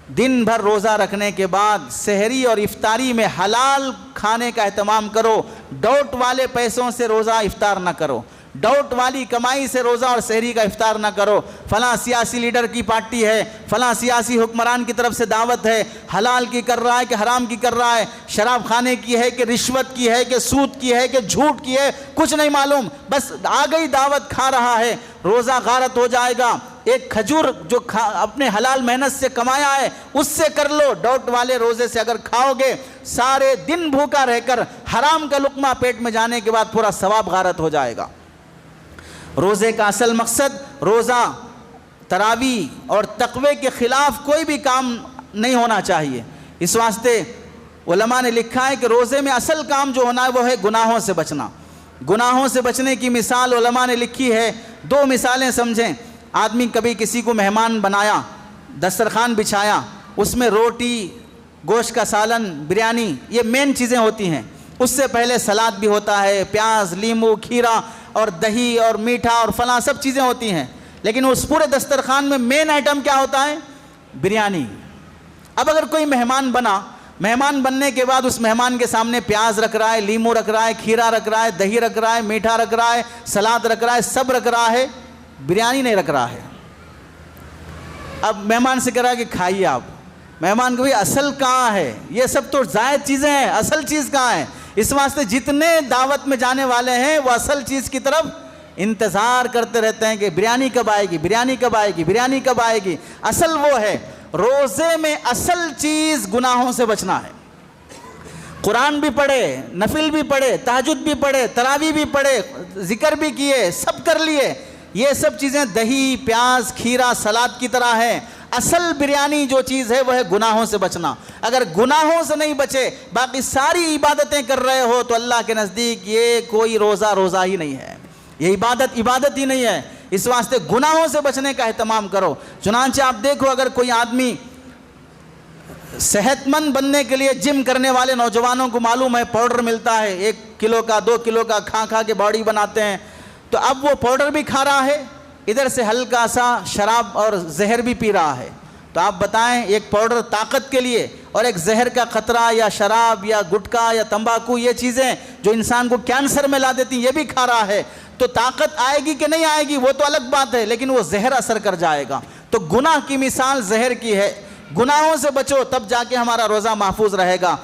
دن بھر روزہ رکھنے کے بعد سحری اور افطاری میں حلال کھانے کا اہتمام کرو، ڈاؤٹ والے پیسوں سے روزہ افطار نہ کرو، ڈاؤٹ والی کمائی سے روزہ اور سحری کا افطار نہ کرو۔ فلاں سیاسی لیڈر کی پارٹی ہے، فلاں سیاسی حکمران کی طرف سے دعوت ہے، حلال کی کر رہا ہے کہ حرام کی کر رہا ہے، شراب کھانے کی ہے کہ رشوت کی ہے کہ سود کی ہے کہ جھوٹ کی ہے، کچھ نہیں معلوم، بس آ گئی دعوت، کھا رہا ہے، روزہ غارت ہو جائے گا۔ ایک کھجور جو اپنے حلال محنت سے کمایا ہے اس سے کر لو، ڈاؤٹ والے روزے سے اگر کھاؤ گے سارے دن بھوکا رہ کر حرام کا لقمہ پیٹ میں جانے کے بعد پورا ثواب غارت ہو جائے گا۔ روزے کا اصل مقصد روزہ، تراویح اور تقوی کے خلاف کوئی بھی کام نہیں ہونا چاہیے۔ اس واسطے علماء نے لکھا ہے کہ روزے میں اصل کام جو ہونا ہے وہ ہے گناہوں سے بچنا۔ گناہوں سے بچنے کی مثال علماء نے لکھی ہے، دو مثالیں سمجھیں۔ آدمی کبھی کسی کو مہمان بنایا، دسترخوان بچھایا، اس میں روٹی، گوشت کا سالن، بریانی، یہ مین چیزیں ہوتی ہیں، اس سے پہلے سلاد بھی ہوتا ہے، پیاز، لیمو، کھیرا اور دہی اور میٹھا اور فلاں سب چیزیں ہوتی ہیں، لیکن اس پورے دسترخوان میں مین آئٹم کیا ہوتا ہے؟ بریانی۔ اب اگر کوئی مہمان بنا، مہمان بننے کے بعد اس مہمان کے سامنے پیاز رکھ رہا ہے، لیمو رکھ رہا ہے، کھیرا رکھ رہا ہے، دہی رکھ رہا ہے، میٹھا رکھ رہا ہے، سلاد رکھ رہا ہے، سب رکھ رہا ہے، بریانی نہیں رکھ رہا ہے۔ اب مہمان سے کہہ رہا ہے کہ کھائیے آپ، مہمان کو بھی اصل کہاں ہے؟ یہ سب تو زائد چیزیں ہیں، اصل چیز کہاں ہے؟ اس واسطے جتنے دعوت میں جانے والے ہیں وہ اصل چیز کی طرف انتظار کرتے رہتے ہیں کہ بریانی کب آئے گی، بریانی کب آئے گی، بریانی کب آئے گی۔ اصل وہ ہے، روزے میں اصل چیز گناہوں سے بچنا ہے۔ قرآن بھی پڑھے، نفل بھی پڑھے، تہجد بھی پڑھے، تراویح بھی پڑھے، ذکر بھی کیے، سب کر لیے، یہ سب چیزیں دہی، پیاز، کھیرا، سلاد کی طرح ہیں۔ اصل بریانی جو چیز ہے وہ ہے گناہوں سے بچنا۔ اگر گناہوں سے نہیں بچے، باقی ساری عبادتیں کر رہے ہو تو اللہ کے نزدیک یہ کوئی روزہ ہی نہیں ہے، یہ عبادت ہی نہیں ہے۔ اس واسطے گناہوں سے بچنے کا اہتمام کرو۔ چنانچہ آپ دیکھو، اگر کوئی آدمی صحت مند بننے کے لیے جم کرنے والے نوجوانوں کو معلوم ہے پاؤڈر ملتا ہے 1 کلو کا 2 کلو کا، کھا کے باڈی بناتے ہیں، تو اب وہ پاؤڈر بھی کھا رہا ہے، ادھر سے ہلکا سا شراب اور زہر بھی پی رہا ہے۔ تو آپ بتائیں، ایک پاؤڈر طاقت کے لیے اور ایک زہر کا خطرہ یا شراب یا گٹکا یا تمباکو، یہ چیزیں جو انسان کو کینسر میں لا دیتی، یہ بھی کھا رہا ہے، تو طاقت آئے گی کہ نہیں آئے گی وہ تو الگ بات ہے، لیکن وہ زہر اثر کر جائے گا۔ تو گناہ کی مثال زہر کی ہے، گناہوں سے بچو تب جا کے ہمارا روزہ محفوظ رہے گا۔